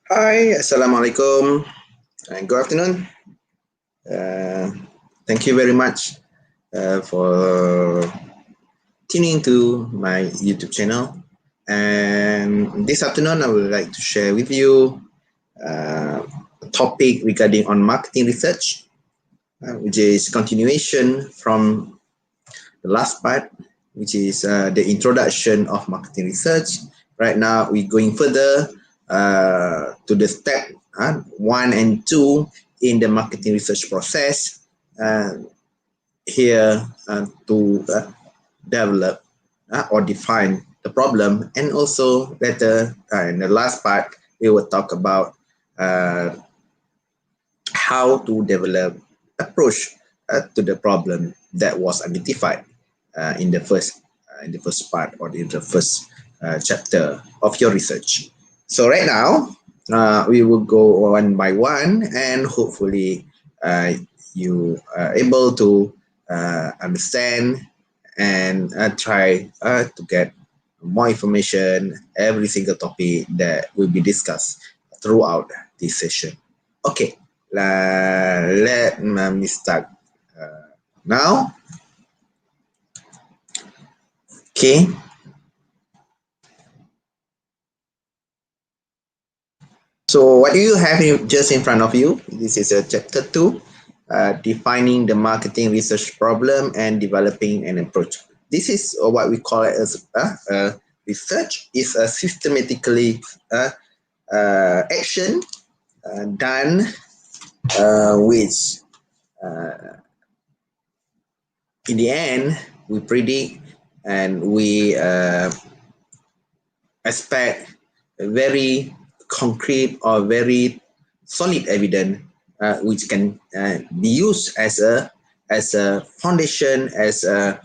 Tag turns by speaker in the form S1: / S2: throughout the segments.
S1: Hi, Assalamualaikum, and good afternoon. Uh, Thank you very much for tuning to my YouTube channel. And this afternoon, I would like to share with you a topic regarding on marketing research, which is continuation from the last part, which is the introduction of marketing research. Right now, we're going further to the step 1 and 2 in the marketing research process. Here to develop or define the problem, and also later in the last part, we will talk about uh, how to develop approach to the problem that was identified in the first part or in the first chapter of your research. So right now, we will go one by one, and hopefully, you are able to understand and try to get more information every single topic that will be discussed throughout this session. Okay, let me start now. Okay, so what do you have just in front of you? This is a chapter 2, defining the marketing research problem and developing an approach. This is what we call it as research is a systematically action done which in the end we predict and we expect a very concrete or very solid evidence which can be used as a foundation, as a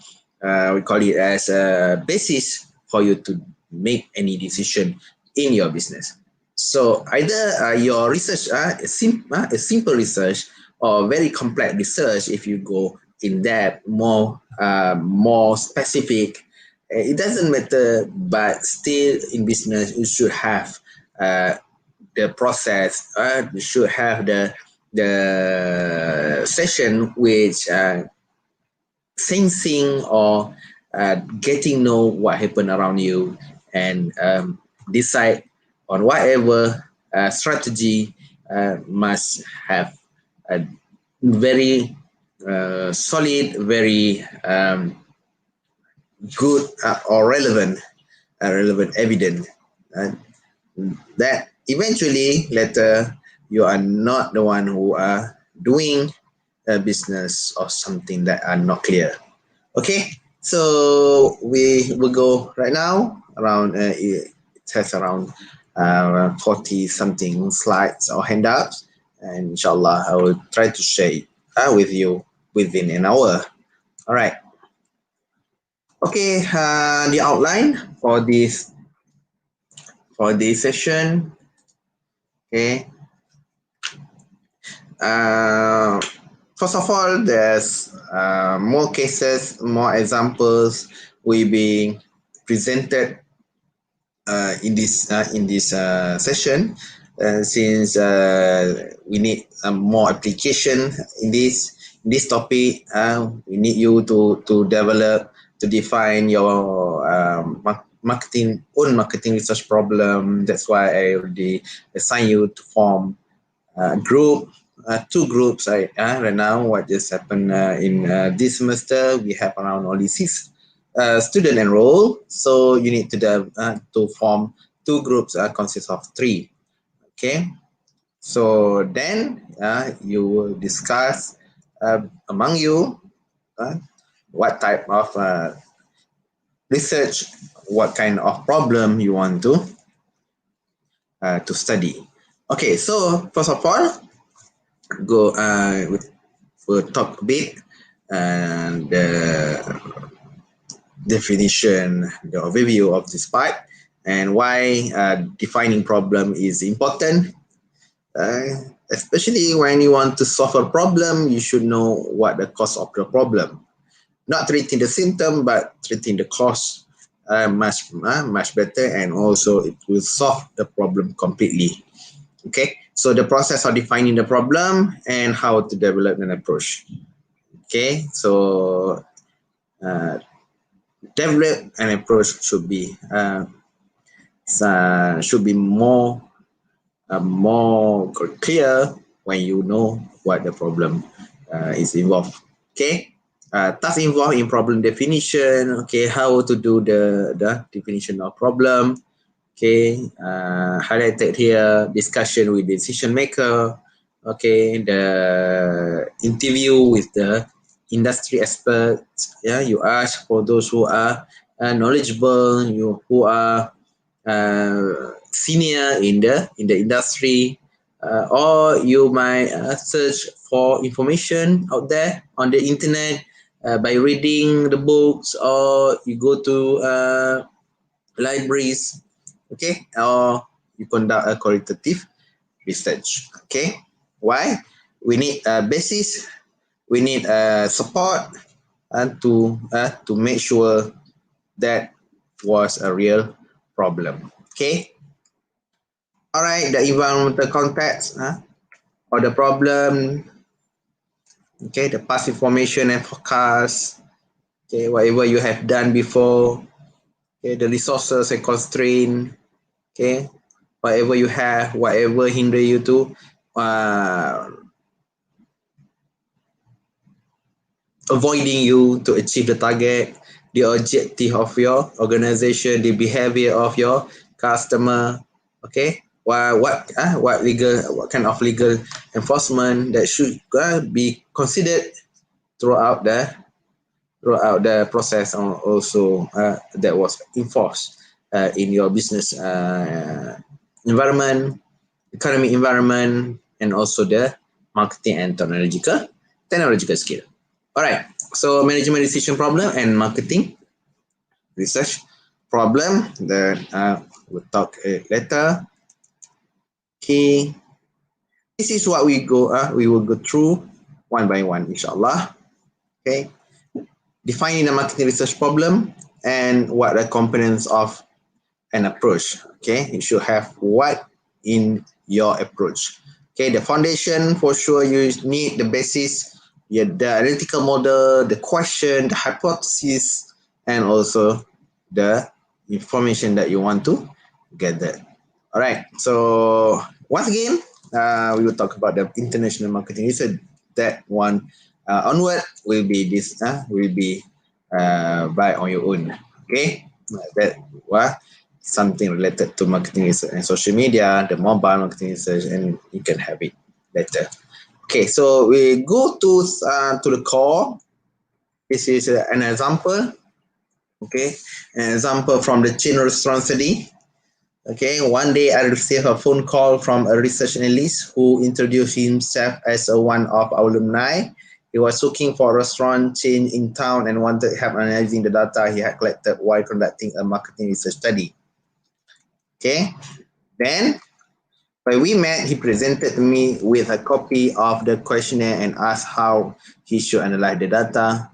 S1: we call it as a basis for you to make any decision in your business. So either your research a simple research or very complex research, if you go in depth, more specific, it doesn't matter, but still in business you should have uh, the process. You should have the session which sensing or getting know what happened around you, and decide on whatever strategy must have a very solid, very good or relevant evidence uh, that eventually later you are not the one who are doing a business or something that are not clear. Okay, so we will go right now around it has around 40 something slides or handouts, and inshallah I will try to share it with you within an hour. All right. Okay, the outline for this session. Okay. Uh, First of all, there's more cases, more examples will be presented in this session. Since we need more application in this topic, we need you to develop, to define your marketing research problem. That's why I already assign you to form group, two groups. Right now, what just happened in this semester, we have around only 6 student enroll. So you need to form two groups consist of 3. Okay. So then you will discuss among you uh, what type of research, what kind of problem you want to study. Okay, so first of all, go we'll talk a bit and the definition, the overview of this part, and why defining problem is important. Especially when you want to solve a problem, you should know what the cause of the problem. Not treating the symptom, but treating the cause much better, and also it will solve the problem completely. Okay, so the process of defining the problem and how to develop an approach. Okay, so develop an approach should be more clear when you know what the problem is involved. Okay, task involved in problem definition. Okay, how to do the definition of problem. Okay, highlighted here, discussion with decision maker. Okay, the interview with the industry experts. Yeah, you ask for those who are knowledgeable, who are senior in the industry, or you might search for information out there on the internet by reading the books, or you go to libraries, okay, or you conduct a qualitative research. Okay, why we need a basis, we need a support, and to make sure that was a real problem. Okay, all right, the environmental context or the problem. Okay, the past information and forecast. Okay, whatever you have done before. Okay, the resources and constraint. Okay, whatever you have, whatever hinder you to uh, avoiding you to achieve the target, the objective of your organization, the behavior of your customer. Okay, what kind of legal enforcement that should be considered throughout the process, also that was enforced in your business environment, economic environment, and also the marketing and technological skill. All right. So management decision problem and marketing research problem that we'll talk later. Okay. This is what we will go through one by one, inshallah. Okay. Defining the marketing research problem and what are the components of an approach. Okay. You should have what in your approach. Okay. The foundation, for sure, you need the basis, the analytical model, the question, the hypothesis, and also the information that you want to gather. All right. So once again, we will talk about the international marketing research. That one onward will be by on your own. Okay. That something related to marketing research and social media, the mobile marketing research, and you can have it later. Okay, so we go to the core. This is an example. Okay, an example from the chain restaurant study. Okay, one day I received a phone call from a research analyst who introduced himself as one of our alumni. He was looking for a restaurant chain in town and wanted help analyzing the data he had collected while conducting a marketing research study. Okay, then when we met, he presented to me with a copy of the questionnaire and asked how he should analyze the data.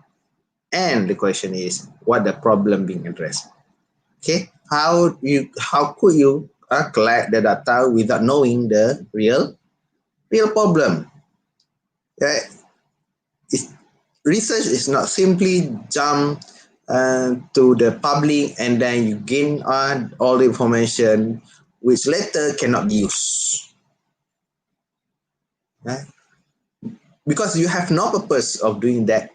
S1: And the question is, what the problem being addressed? Okay, how could you collect the data without knowing the real problem? Uh, Research is not simply jump to the public and then you gain all the information which later cannot be used. Because you have no purpose of doing that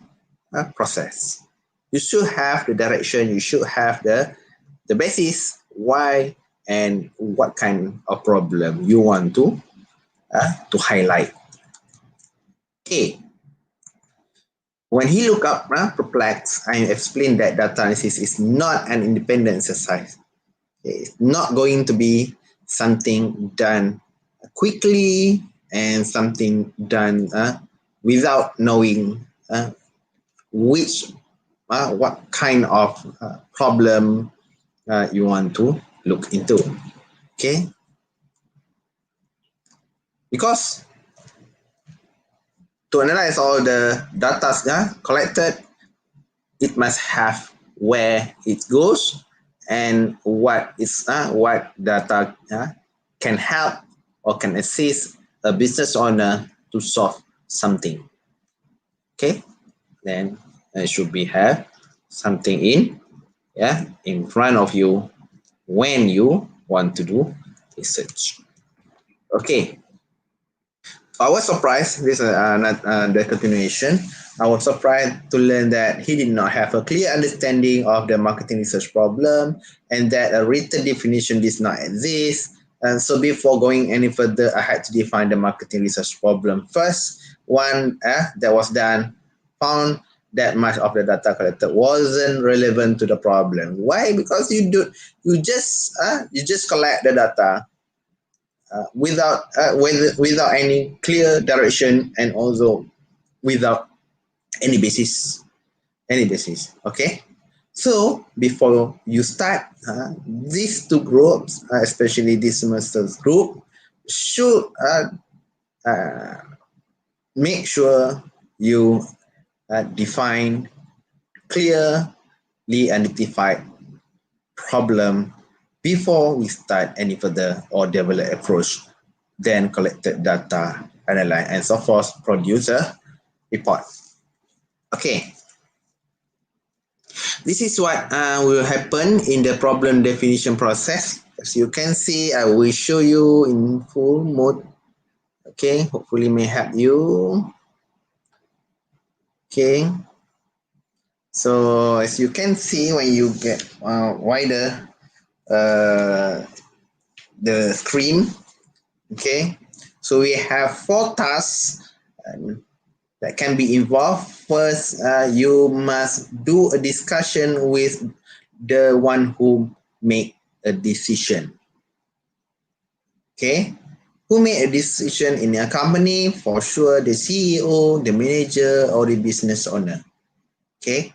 S1: process. You should have the direction, you should have the basis, why and what kind of problem you want to highlight. Okay. When he looked up perplexed, I explained that data analysis is not an independent exercise. It's not going to be something done quickly and something done without knowing what kind of problem you want to look into. Okay, because to analyze all the data collected, it must have where it goes and what data can help or can assist a business owner to solve something. Okay, then it should be have something in front of you when you want to do research. Okay, I was surprised. This is not the continuation. I was surprised to learn that he did not have a clear understanding of the marketing research problem and that a written definition does not exist. And so before going any further, I had to define the marketing research problem first. One that was done found that much of the data collected wasn't relevant to the problem. Why? Because you just collect the data without any clear direction and also without any basis. Okay, so before you start these two groups, especially this semester's group, should uh, make sure you define clearly identified problem before we start any further or develop approach, then collected data, analyze, and so forth, produce a report. Okay, this is what will happen in the problem definition process. As you can see, I will show you in full mode. Okay, hopefully may help you. Okay, so as you can see, when you get wider the screen, okay, so we have 4 tasks that can be involved. First, you must do a discussion with the one who make a decision. Okay, who made a decision in a company? For sure, the CEO, the manager, or the business owner. Okay,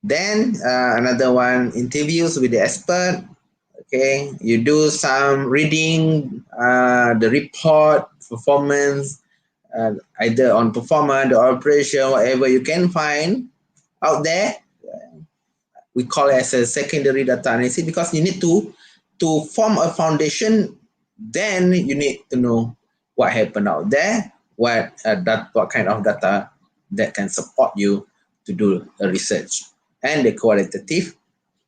S1: then another one, interviews with the expert. Okay, you do some reading the report, performance, either on performance, the operation, whatever you can find out there. We call it as a secondary data analysis because you need to form a foundation. Then you need to know what happened out there, what kind of data that can support you to do a research and the qualitative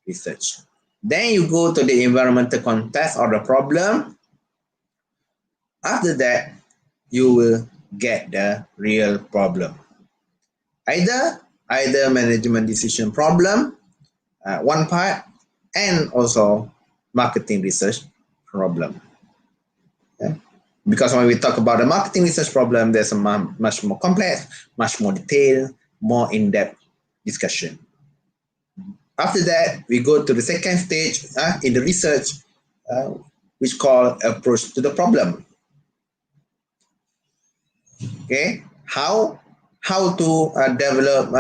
S1: research. Then you go to the environmental context or the problem. After that, you will get the real problem. Either management decision problem, one part, and also marketing research problem. Yeah? Because when we talk about the marketing research problem, there's a much more complex, much more detailed, more in-depth discussion. After that, we go to the second stage in the research, which called approach to the problem. Okay, how to develop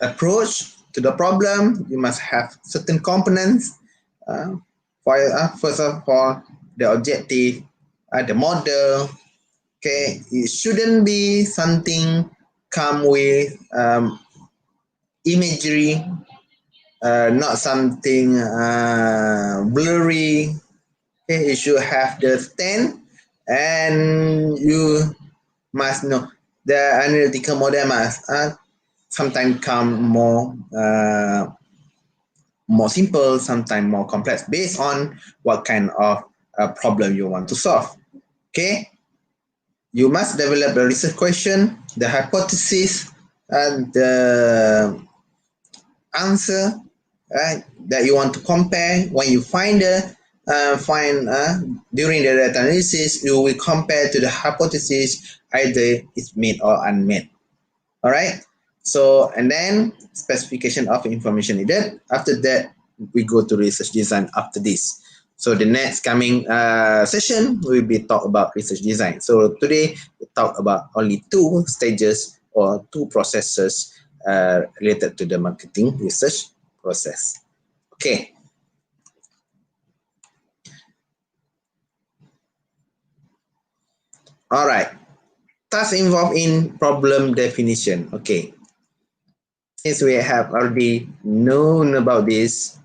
S1: approach to the problem? You must have certain components. First of all, the objective, the model. Okay, it shouldn't be something come with imagery, not something blurry. Okay, it should have the stand, and you must know the analytical model must sometimes come more simple, sometimes more complex, based on what kind of problem you want to solve. Okay, you must develop the research question, the hypothesis, and the answer that you want to compare. When you find during the data analysis, you will compare to the hypothesis, either it's met or unmet. All right. So, and then specification of information needed. After that, we go to research design after this. So the next coming session will be talk about research design. So today we talk about only 2 stages or 2 processes related to the marketing research process. Okay. All right. Tasks involved in problem definition. Okay. Since we have already known about this,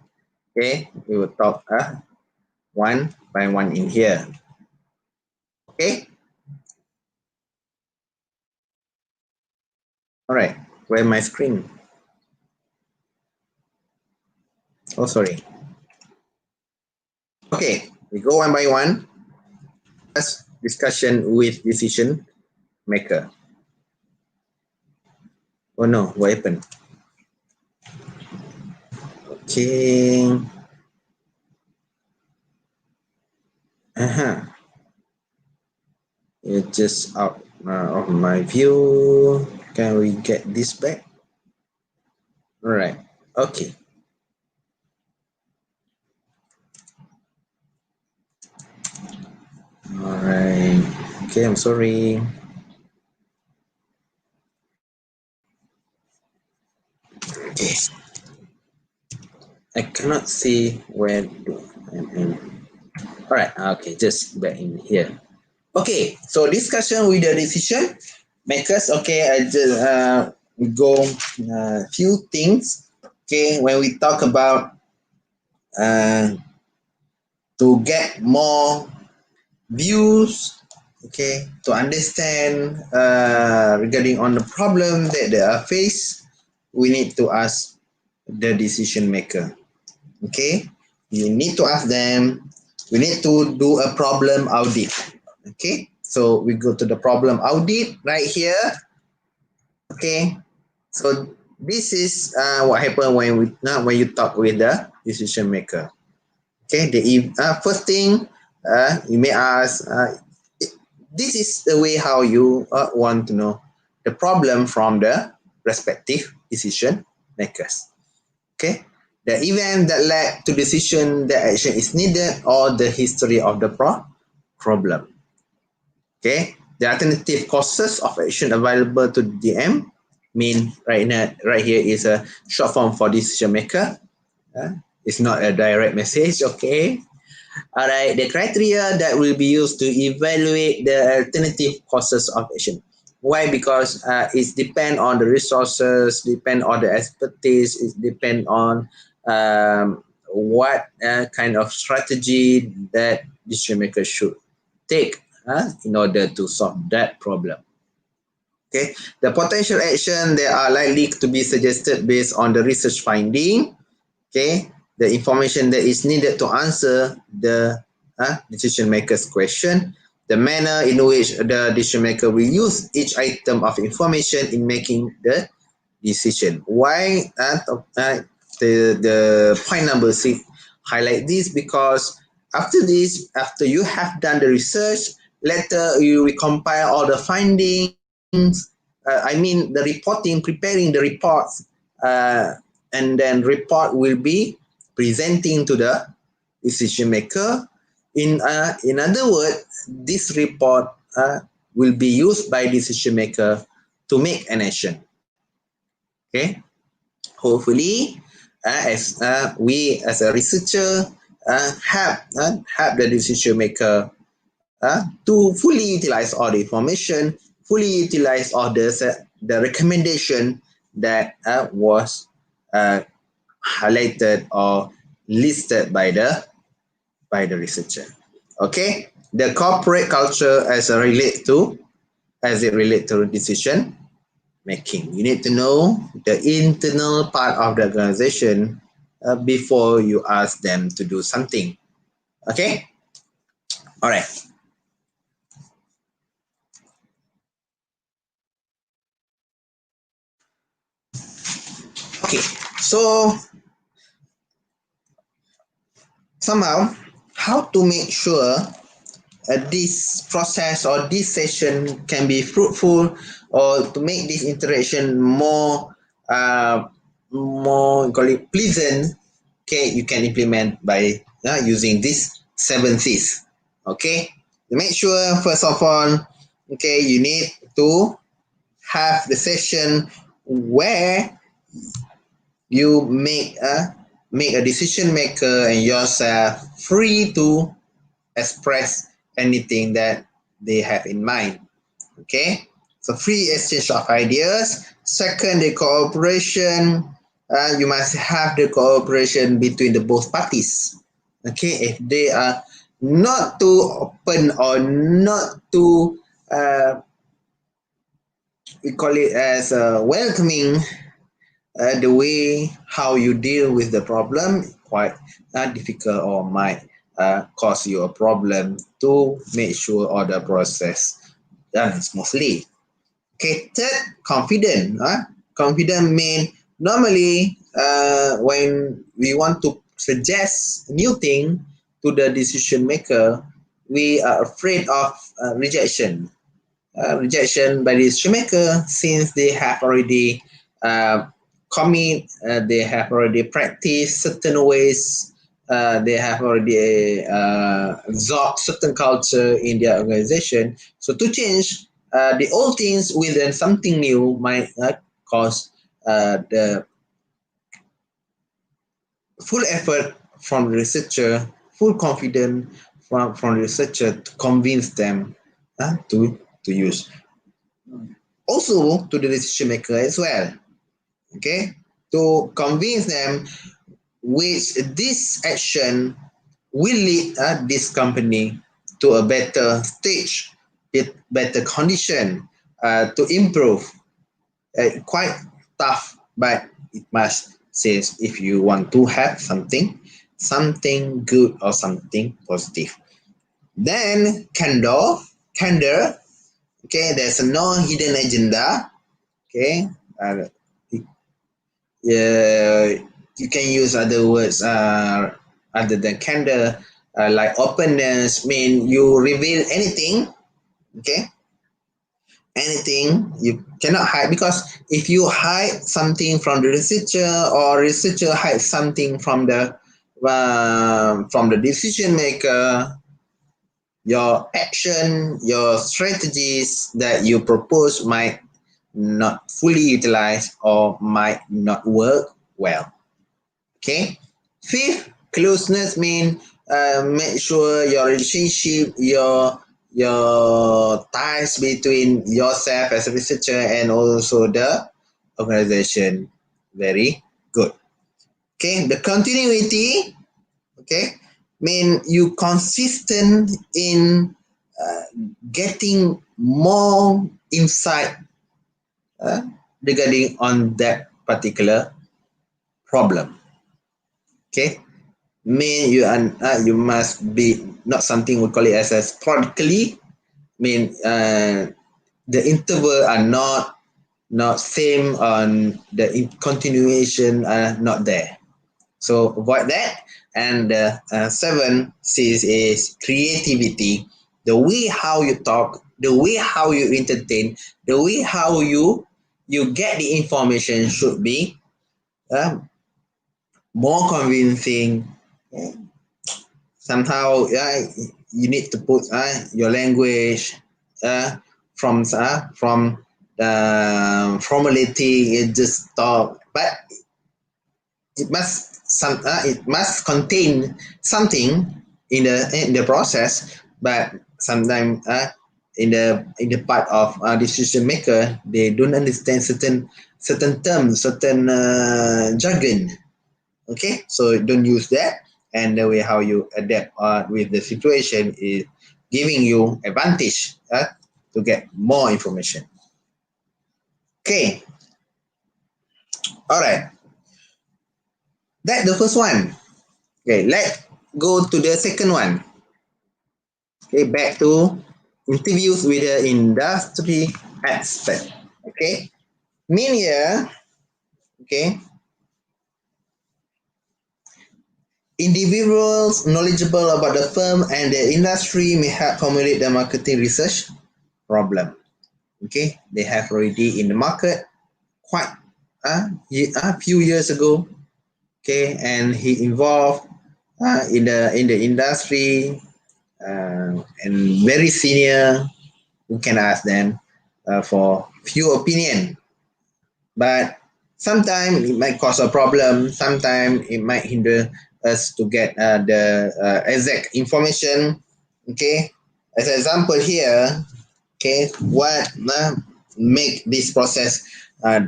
S1: okay, we will talk one by one in here. Okay. All right. Where my screen? Oh, sorry. Okay. We go one by one. First, discussion with decision maker. Oh no, what happened? Okay. Uh-huh. It's just out of my view. Can we get this back? All right. Okay. All right. Okay, I'm sorry. Okay. I cannot see where I'm. All right. Okay, just back in here. Okay, so discussion with the decision makers. Okay, I just we go few things. Okay, when we talk about uh, to get more views, okay, to understand regarding on the problem that they are faced, we need to ask the decision maker. Okay, you need to ask them. We need to do a problem audit. Okay, so we go to the problem audit right here. Okay, so this is what happen when you talk with the decision maker. Okay, the first thing you may ask, this is the way how you want to know the problem from the respective decision makers. Okay, the event that led to decision that action is needed or the history of the problem. Okay, the alternative causes of action available to DM mean right here is a short form for decision maker. It's not a direct message. Okay. All right. The criteria that will be used to evaluate the alternative causes of action. Why? Because it depend on the resources, depend on the expertise, it depend on what kind of strategy that decision maker should take in order to solve that problem. Okay, the potential action that are likely to be suggested based on the research finding. Okay, the information that is needed to answer the decision maker's question, the manner in which the decision maker will use each item of information in making the decision. Why the point number 6 highlight this? Because after this, after you have done the research, later you will compile all the findings. I mean the reporting, preparing the reports, and then report will be presenting to the decision maker. In other words, this report will be used by decision maker to make an action. Okay, hopefully, as we as a researcher help the decision maker to fully utilize all the information, fully utilize all the recommendation that was highlighted or listed by the researcher. Okay, the corporate culture as it relate to decision making. You need to know the internal part of the organization before you ask them to do something. Okay, all right. Okay, so somehow, how to make sure this process or this session can be fruitful, or to make this interaction more call it pleasant. Okay, you can implement by using these 7 C's. Okay, to make sure first of all, okay, you need to have the session where you make a decision maker and yourself free to express anything that they have in mind. Okay, so free exchange of ideas. Second, the cooperation. You must have the cooperation between the both parties. Okay, if they are not too open or not too we call it as welcoming. The way how you deal with the problem quite difficult or might cause you a problem to make sure all the process done smoothly. Okay, third, confident. Confident mean normally when we want to suggest new thing to the decision maker, we are afraid of rejection. Rejection by the shoemaker since they have already uh, they have already practiced certain ways, they have already absorbed certain culture in their organization. So to change the old things with something new might cause the full effort from the researcher, full confidence from the researcher to convince them to use. Also to the decision maker as well, okay, to convince them which this action will lead this company to a better stage, better condition to improve. Quite tough, but it must says if you want to have something good or something positive. Then candor. Okay, there's no hidden agenda. Okay, uh, you can use other words other than candor, like openness mean you reveal anything. Okay, anything you cannot hide, because if you hide something from the researcher or researcher hides something from the decision maker, your action, your strategies that you propose might not fully utilize or might not work well. Okay. Fifth, closeness mean make sure your relationship, your ties between yourself as a researcher and also the organization very good. Okay, the continuity. Okay, mean you consistent in getting more insight uh, regarding on that particular problem. Okay, mean you must be not something we call it as a sporadically, mean the interval are not same on the continuation are not there, so avoid that. And seven C's is creativity, the way how you talk, the way how you entertain, the way how you get the information should be uh, more convincing. Somehow you need to put your language from formulating it, just talk, but it must contain something in the process. But sometimes in the part of decision maker, they don't understand certain terms, certain jargon. Okay, so don't use that, and the way how you adapt with the situation is giving you advantage to get more information. Okay, all right, that's the first one. Okay, let's go to the second one. Okay, back to interviews with the industry expert. Okay, mean here, okay, individuals knowledgeable about the firm and the industry may help formulate the marketing research problem. Okay, they have already in the market quite a few years ago. Okay, and he involved in the industry and very senior. We can ask them for few opinion, but sometimes it might cause a problem. Sometimes it might hinder us to get the exact information. Okay, as an example here, okay, what make this process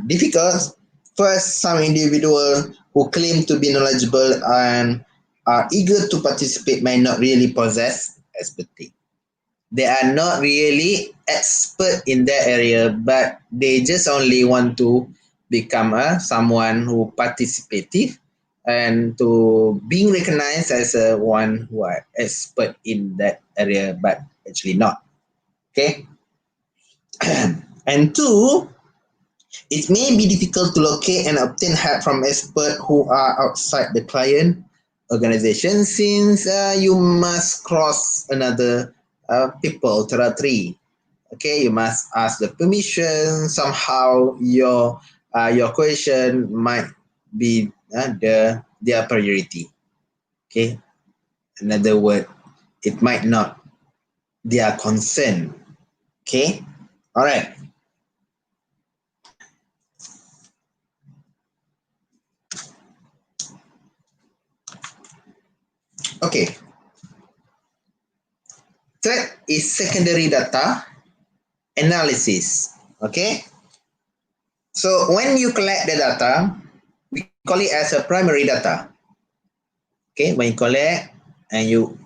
S1: difficult? First, some individual who claim to be knowledgeable and are eager to participate may not really possess expertise. They are not really expert in that area, but they just only want to become someone who participative and to being recognized as a one who are expert in that area, but actually not. Okay. And two, it may be difficult to locate and obtain help from experts who are outside the client organization, since you must cross another people territory. Okay, you must ask the permission. Somehow your question might be their priority. Okay, another word, it might not their concern. Okay, all right. Okay, third is secondary data analysis. Okay, so when you collect the data, we call it as a primary data. Okay, when you collect and you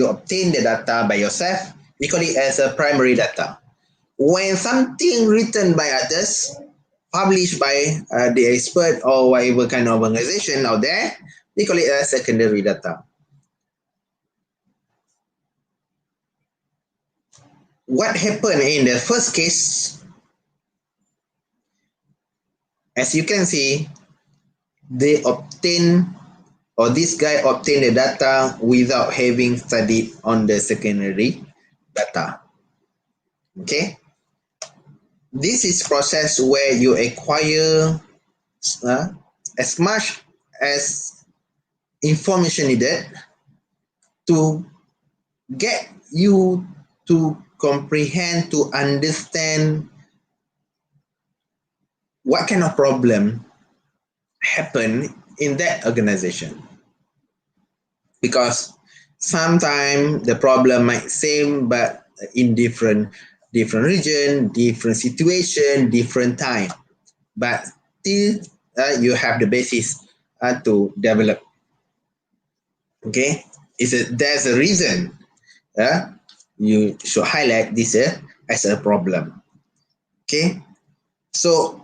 S1: obtain the data by yourself, we call it as a primary data. When something written by others, published by the expert or whatever kind of organization out there, we call it as secondary data. What happened in the first case, as you can see, they obtain or this guy obtained the data without having studied on the secondary data. Okay, this is process where you acquire uh, as much as information needed to get you to comprehend, to understand what kind of problem happen in that organization. Because sometimes the problem might same, but in different region, different situation, different time. But still, you have the basis to develop. Okay, there's a reason you should highlight this as a problem. Okay, so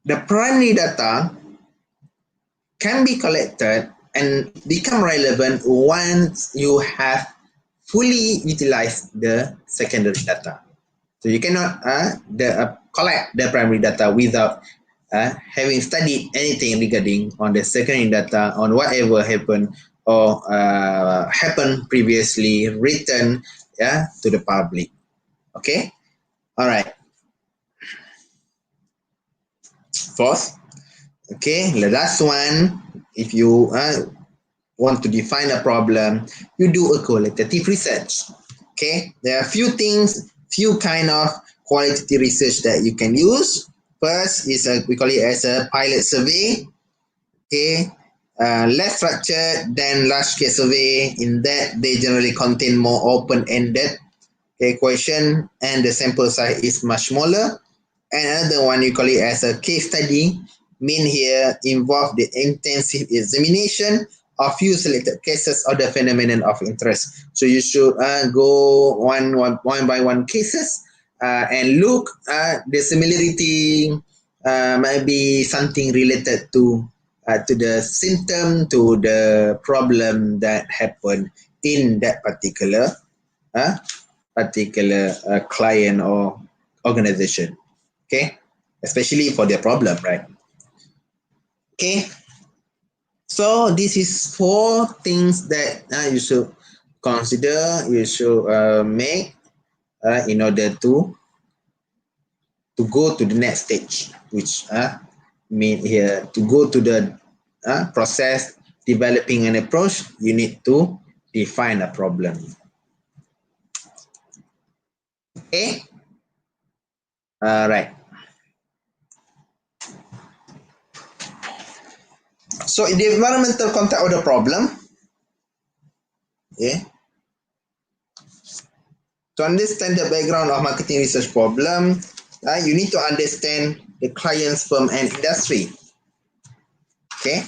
S1: the primary data can be collected and become relevant once you have fully utilized the secondary data. So you cannot collect the primary data without having studied anything regarding on the secondary data on whatever happened or happened previously written to the public. Okay, all right. Fourth, okay, the last one, if you want to define a problem, you do a qualitative research. Okay, there are few things, few kind of qualitative research that you can use. First is we call it as a pilot survey. Okay, less structured than large scale survey. In that, they generally contain more open-ended question, and the sample size is much smaller. And another one you call it as a case study, mean here involve the intensive examination of few selected cases or the phenomenon of interest. So you should go one by one cases and look at the similarity, maybe something related to the symptom, to the problem that happened in that uh, particular client or organization. Okay, especially for their problem, right? Okay, so this is four things that you should consider, you should make in order to go to the next stage, which mean here to go to the process developing an approach. You need to define a problem. Okay, right. So in the environmental context of the problem, okay, to understand the background of marketing research problem, you need to understand the client's firm and industry. Okay,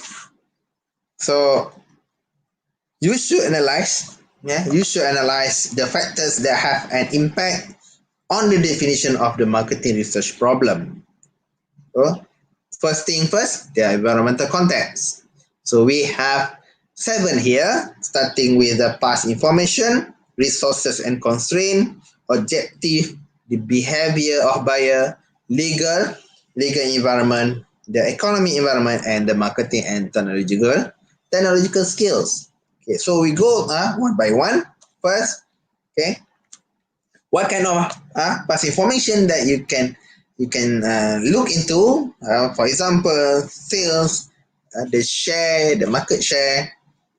S1: so You should analyze, you should analyze the factors that have an impact on the definition of the marketing research problem. So, first thing first, the environmental context. So we have 7 here, starting with the past information, resources and constraint, objective, the behavior of buyer, legal environment, the economic environment, and the marketing and technological skills. Okay, so we go one by one. First, okay, what kind of past information that you can look into, for example, sales, the share, the market share,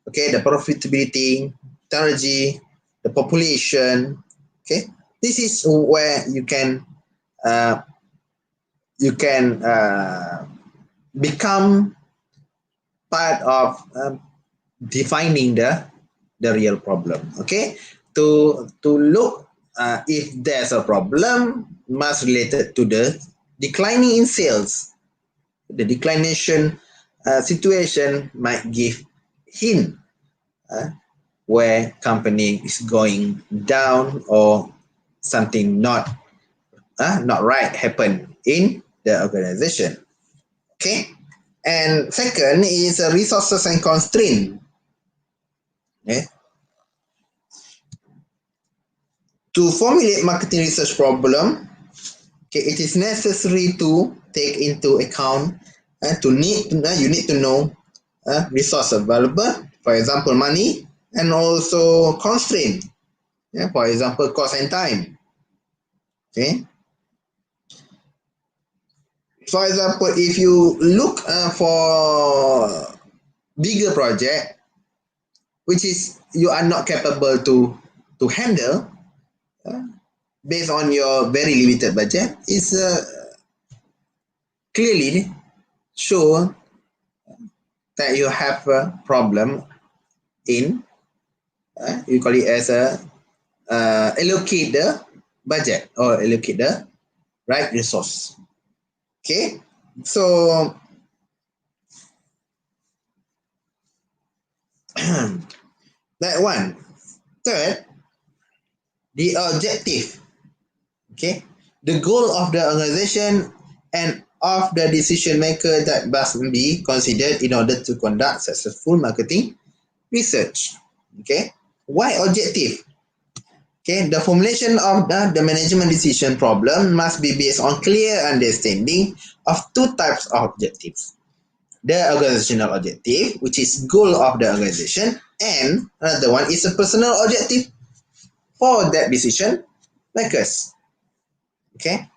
S1: okay, the profitability, technology, the population. Okay, this is where uh, you can become part of defining the real problem. Okay, to look if there's a problem must related to the declining in sales. The declination situation might give hint where company is going down or something not right happen in the organization. Okay, and second is resources and constraint. Okay, to formulate marketing research problem, okay, it is necessary to take into account you need to know resource available, for example, money, and also constraint. Yeah, for example, cost and time. Okay. For example, if you look for bigger project, which is you are not capable to handle based on your very limited budget, is clearly show that you have a problem in you call it as a allocate the budget or allocate the right resource. Okay, so that one. Third, the objective. Okay, the goal of the organization and of the decision maker that must be considered in order to conduct successful marketing research. Okay, why objective? Okay, the formulation of the management decision problem must be based on clear understanding of two types of objectives. The organizational objective, which is goal of the organization, and another one is a personal objective for that decision makers. Okay,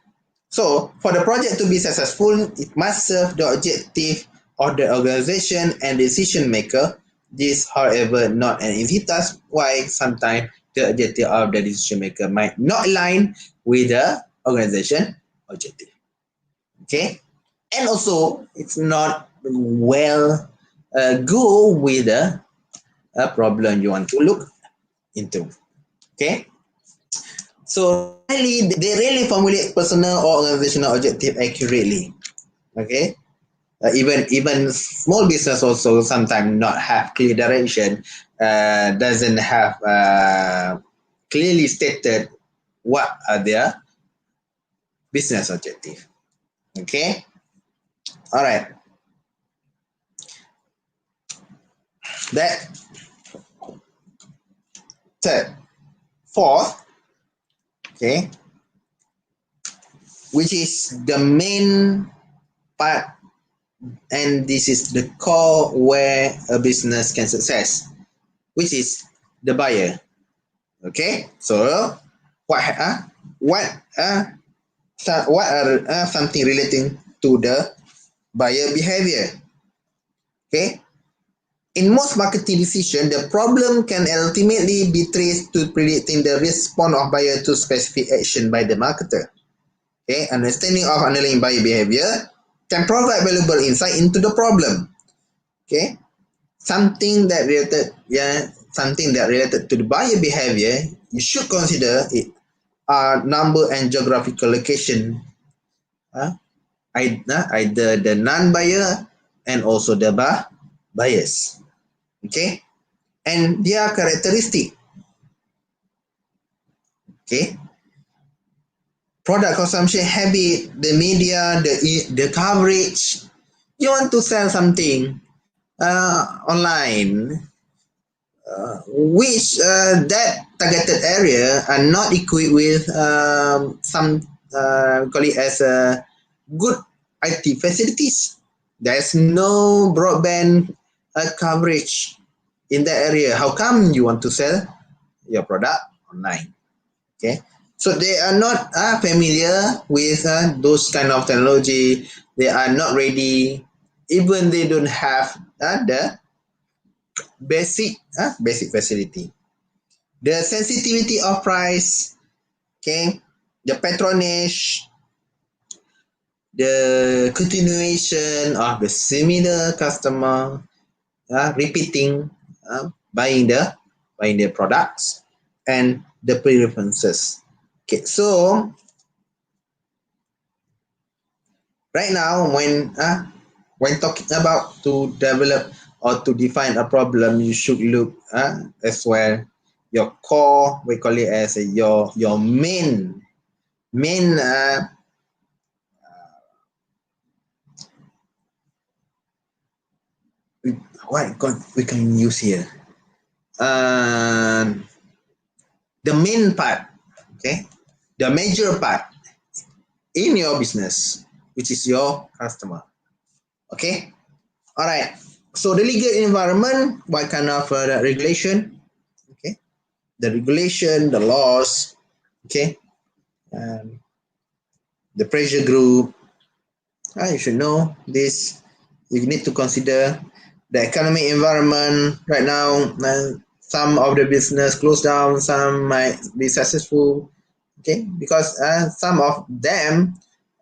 S1: so for the project to be successful, it must serve the objective of the organization and decision maker. This, however, not an easy task. Why? Sometimes the objective of the decision maker might not align with the organization objective. Okay, and also it's not well go with the problem you want to look into. Okay, so really they really formulate personal or organizational objective accurately. Okay, even small business also sometimes not have clear direction, doesn't have clearly stated what are their business objective. Okay, all right, that third. Fourth, okay, which is the main part, and this is the core where a business can success, which is the buyer. Okay, so what what are something relating to the buyer behavior? Okay, in most marketing decisions, the problem can ultimately be traced to predicting the response of buyer to specific action by the marketer. Okay, understanding of underlying buyer behavior can provide valuable insight into the problem. Okay, something that related to the buyer behavior, you should consider it are number and geographical location. Either the non-buyer and also the buyers. Okay, and their characteristic. Okay, product consumption habit, the media, the coverage. You want to sell something online, which that targeted area are not equipped with some call it as a good IT facilities. There's no broadband coverage in that area. How come you want to sell your product online? Okay, so they are not familiar with those kind of technology. They are not ready. Even they don't have the basic facility. The sensitivity of price, okay, the patronage, the continuation of the similar customer, repeating, buying the products, and the preferences. Okay, so right now when talking about to develop or to define a problem, you should look as well your core, we call it as your main what we can use here. Uh, the main part, okay, the major part in your business, which is your customer. Okay, all right. So the legal environment, what kind of regulation? Okay, the regulation, the laws. Okay, um, the pressure group. You should know this. You need to consider the economic environment right now. Some of the business closed down, some might be successful. Okay, because some of them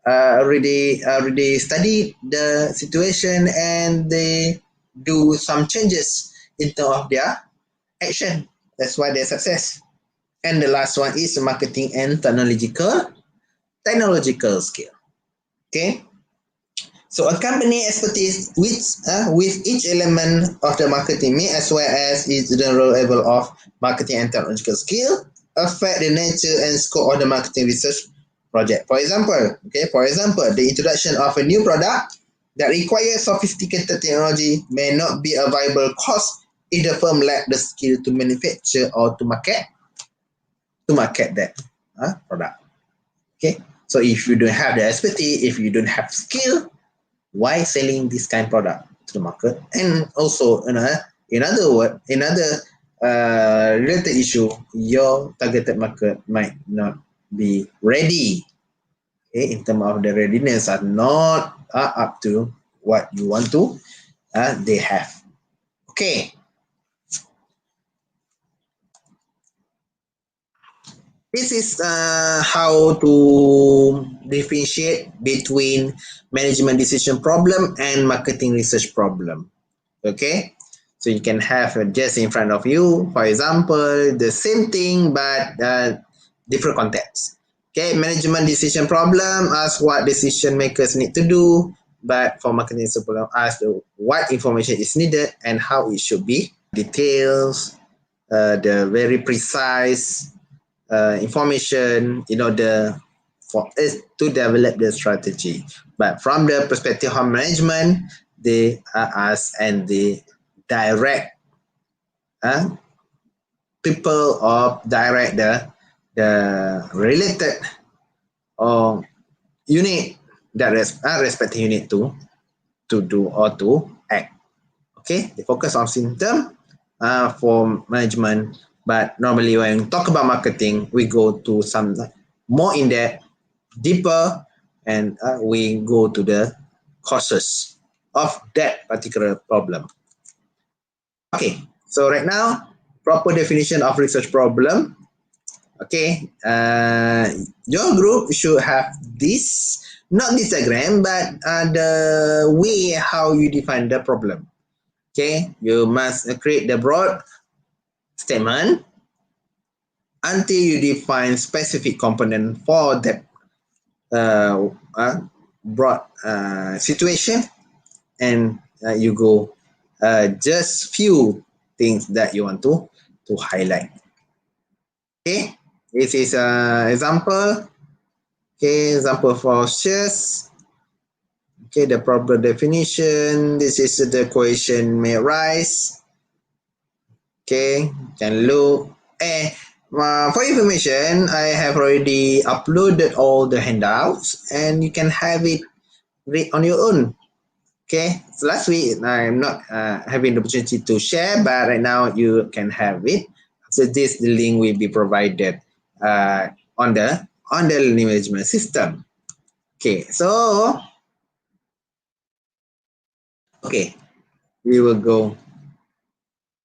S1: already studied the situation and they do some changes in terms of their action. That's why they're success. And the last one is marketing and technological skill. Okay, so a company expertise with each element of the marketing mix as well as its general level of marketing and technological skill affect the nature and scope of the marketing research project. For example, the introduction of a new product that requires sophisticated technology may not be a viable cost if the firm lack the skill to manufacture or to market that product. Okay, so if you don't have the expertise, if you don't have skill, why selling this kind of product to the market? And also, in another related issue, your targeted market might not be ready. Okay, in terms of the readiness, are not up to what you want to. They have. Okay, this is how to differentiate between management decision problem and marketing research problem. Okay, so you can have just in front of you, for example, the same thing but different context. Okay, management decision problem ask what decision makers need to do, but for marketing research problem ask what information is needed and how it should be details, the very precise information in order for us to develop the strategy. But from the perspective of management, they ask and they direct people or direct the related or unit that respective unit to do or to act. Okay, they focus on symptom for management, but normally when we talk about marketing, we go to some more in depth, deeper, and we go to the causes of that particular problem. Okay, so right now, proper definition of research problem. Okay, your group should have this, not this diagram, but the way how you define the problem. Okay, you must create the broad statement until you define specific component for that broad situation, and you go just few things that you want to highlight. Okay, this is an example. Okay, example for shares. Okay, the proper definition. This is the question may rise. Okay, can look. For information, I have already uploaded all the handouts and you can have it read on your own. Okay, so last week I'm not having the opportunity to share, but right now you can have it. So this the link will be provided on the learning management system. Okay, so we will go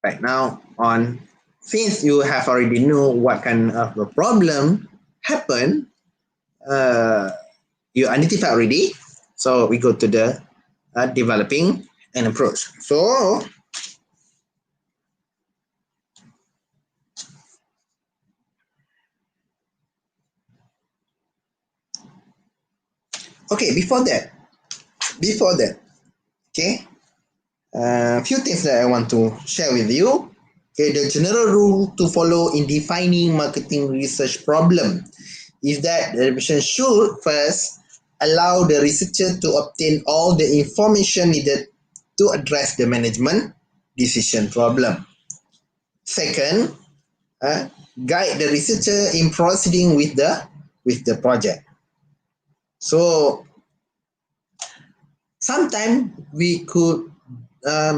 S1: right now on, since you have already know what kind of a problem happen, you identify already. So we go to the developing an approach. So okay, before that, okay, a few things that I want to share with you. Okay, the general rule to follow in defining marketing research problem is that the revision should first allow the researcher to obtain all the information needed to address the management decision problem. Second, guide the researcher in proceeding with the project. So sometimes we could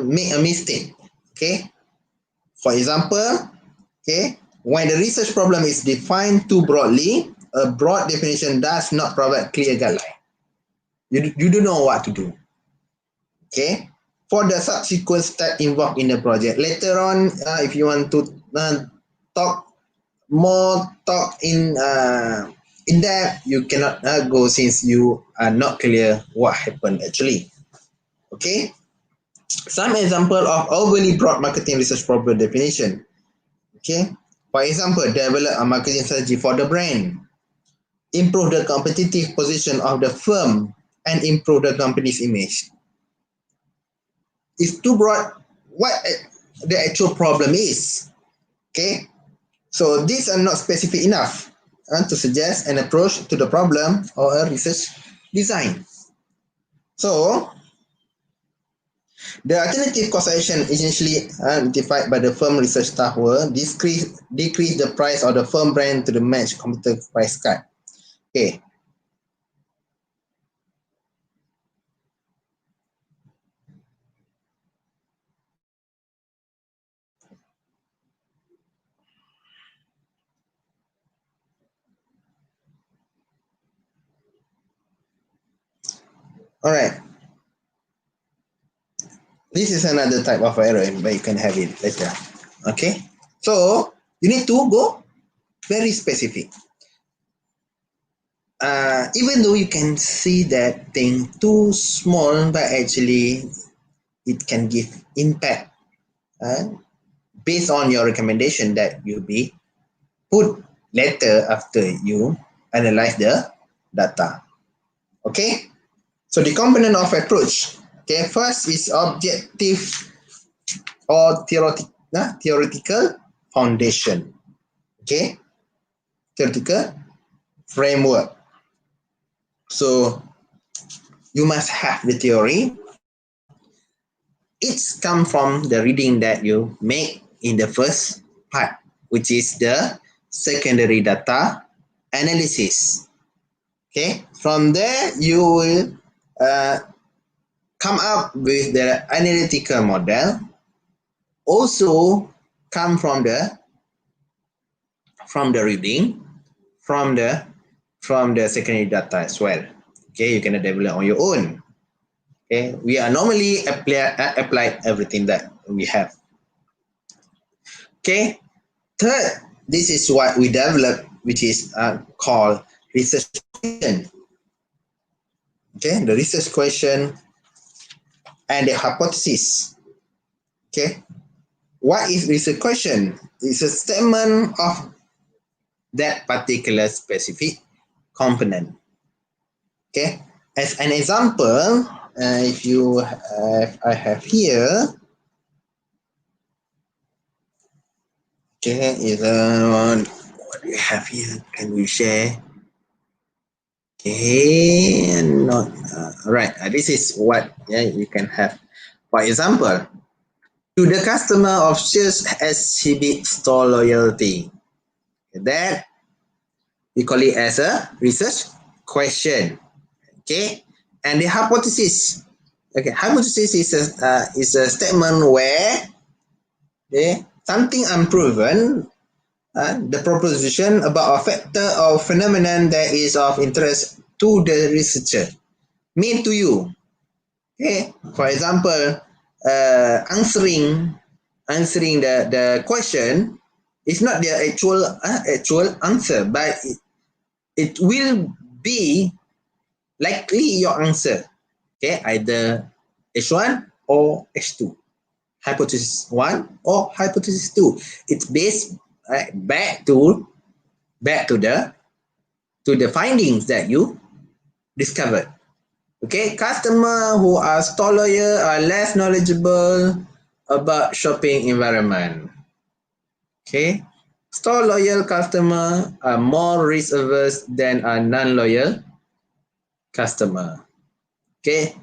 S1: make a mistake. Okay, for example, okay, when the research problem is defined too broadly, a broad definition does not provide clear guideline. You don't know what to do. Okay, for the subsequent step involved in the project. Later on, if you want to talk in depth, you cannot go since you are not clear what happened actually. Okay, some example of overly broad marketing research problem definition. Okay, for example, develop a marketing strategy for the brand, improve the competitive position of the firm, and improve the company's image. It's too broad what the actual problem is. Okay, so these are not specific enough to suggest an approach to the problem or a research design. So the alternative course action essentially identified by the firm research staff were decrease the price of the firm brand to the match competitor price card. Okay. All right. This is another type of error, but you can have it later. Okay. So you need to go very specific. Even though you can see that thing too small, but actually it can give impact based on your recommendation that you be put later after you analyze the data. Okay, so the component of approach. Okay, first is objective or theoretical foundation. Okay, theoretical framework. So you must have the theory. It's come from the reading that you make in the first part, which is the secondary data analysis. Okay, from there you will come up with the analytical model. Also come from the reading from the secondary data as well. Okay, you can develop on your own. Okay, we are normally apply everything that we have. Okay, third, this is what we develop, which is called research question. Okay, the research question and the hypothesis. Okay, what is research question? It's a statement of that particular specific component. Okay, as an example, if you I have here, Okay, what do you have here? Can we share? Okay, not all right. This is what you can have. For example, to the customer of shares exhibit store loyalty. That we call it as a research question. Okay, and the hypothesis. Okay, hypothesis is a statement where something unproven, the proposition about a factor or phenomenon that is of interest to the researcher mean to you. Okay, for example, answering the question is not the actual answer, but it will be likely your answer. Okay, either H1 or H2. Hypothesis 1 or hypothesis 2. It's based back to the findings that you discovered. Okay, customer who are store loyal are less knowledgeable about shopping environment. Okay, store loyal customer are more risk averse than a non-loyal customer. Okay,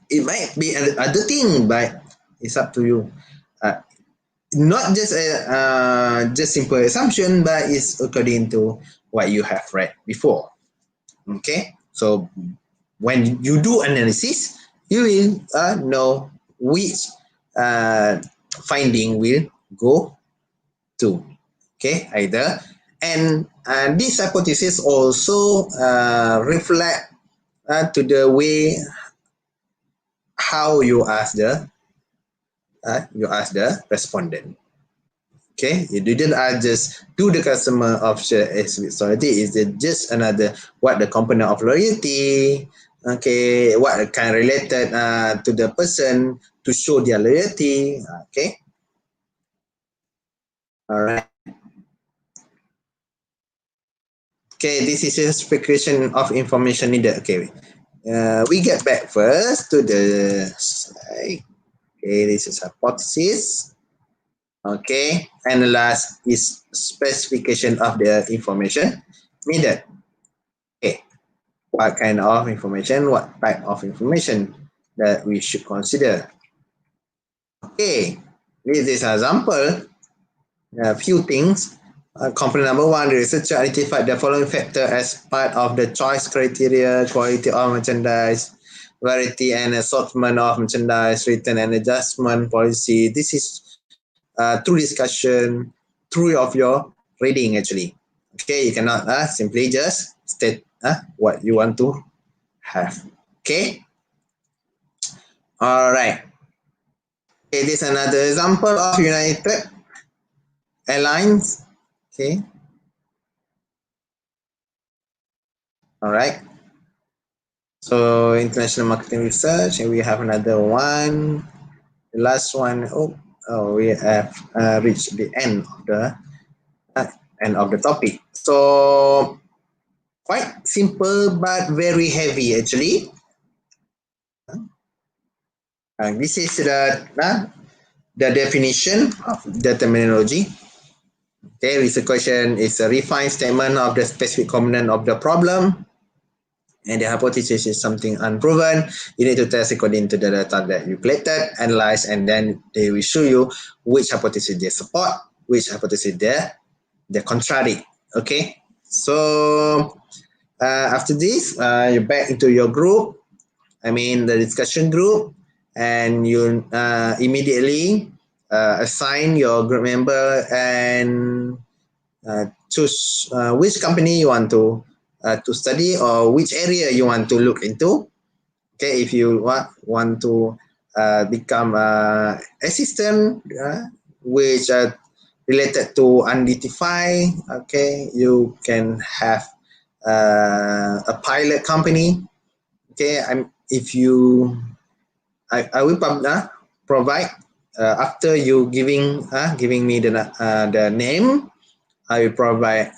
S1: it might be other thing, but it's up to you. Uh, Not just a just simple assumption, but it's according to what you have read before. Okay, so when you do analysis, you will know which uh, finding will go to. Okay, either, and this hypothesis also reflect to the way how you ask the respondent. Okay, you didn't just do the customer of share exhibit loyalty. Is it just another what the component of loyalty? Okay, what kind related to the person to show their loyalty? Okay, all right. Okay, this is a speculation of information needed. Okay, we get back first to the slide. Okay, this is hypothesis. Okay, and the last is specification of the information needed. Okay, what kind of information, what type of information that we should consider. Okay, this is an example, a few things. Component number one, the researcher identified the following factor as part of the choice criteria: quality of merchandise, variety and assortment of merchandise, return and adjustment policy. This is through discussion, through of your reading actually. Okay, you cannot simply just state what you want to have. Okay, all right. Okay, this is another example of United Airlines. Okay, all right. So international marketing research, and we have another one. The last one. We have reached the end of the topic. So quite simple but very heavy actually. This is the definition of the terminology. Okay, research question is a refined statement of the specific component of the problem, and the hypothesis is something unproven. You need to test according to the data that you collected, analyze, and then they will show you which hypothesis they support, which hypothesis they contradict. Okay, so after this, you're back into your group. I mean the discussion group, and you immediately assign your group member and choose which company you want to study or which area you want to look into. Okay, if you want to become assistant, which related to identify, okay, you can have a pilot company. Okay, if you I will provide after you giving me the name. I will provide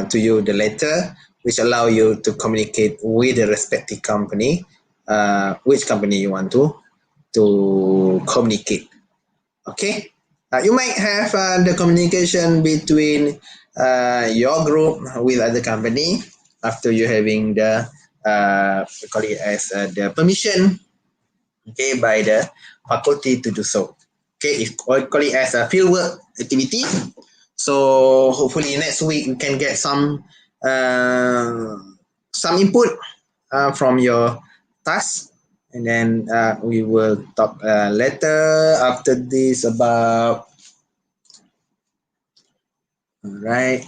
S1: to you the letter which allow you to communicate with the respective company, which company you want to communicate. Okay. You might have the communication between your group with other company after you having the we call it as the permission, okay, by the faculty to do so. Okay, if we call it as a fieldwork activity. So hopefully next week we can get some input from your task, and then we will talk later after this about. All right.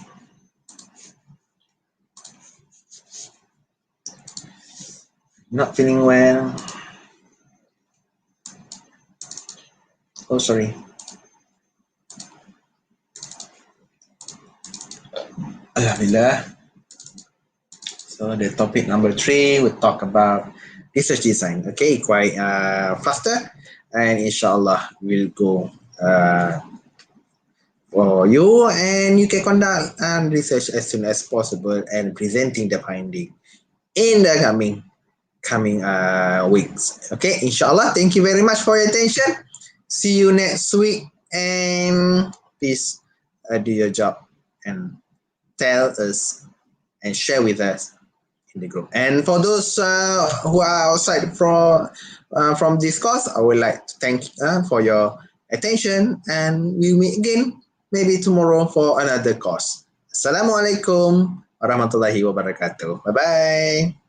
S1: Not feeling well. Oh, sorry. Alhamdulillah. So the topic number 3, we talk about research design. Okay, quite faster, and inshallah we'll go for you, and you can conduct research as soon as possible and presenting the finding in the coming weeks. Okay, inshallah. Thank you very much for your attention. See you next week, and please do your job and tell us and share with us in the group. And for those who are outside from this course, I would like to thank for your attention, and we meet again maybe tomorrow for another course. Assalamualaikum warahmatullahi wabarakatuh. Bye bye.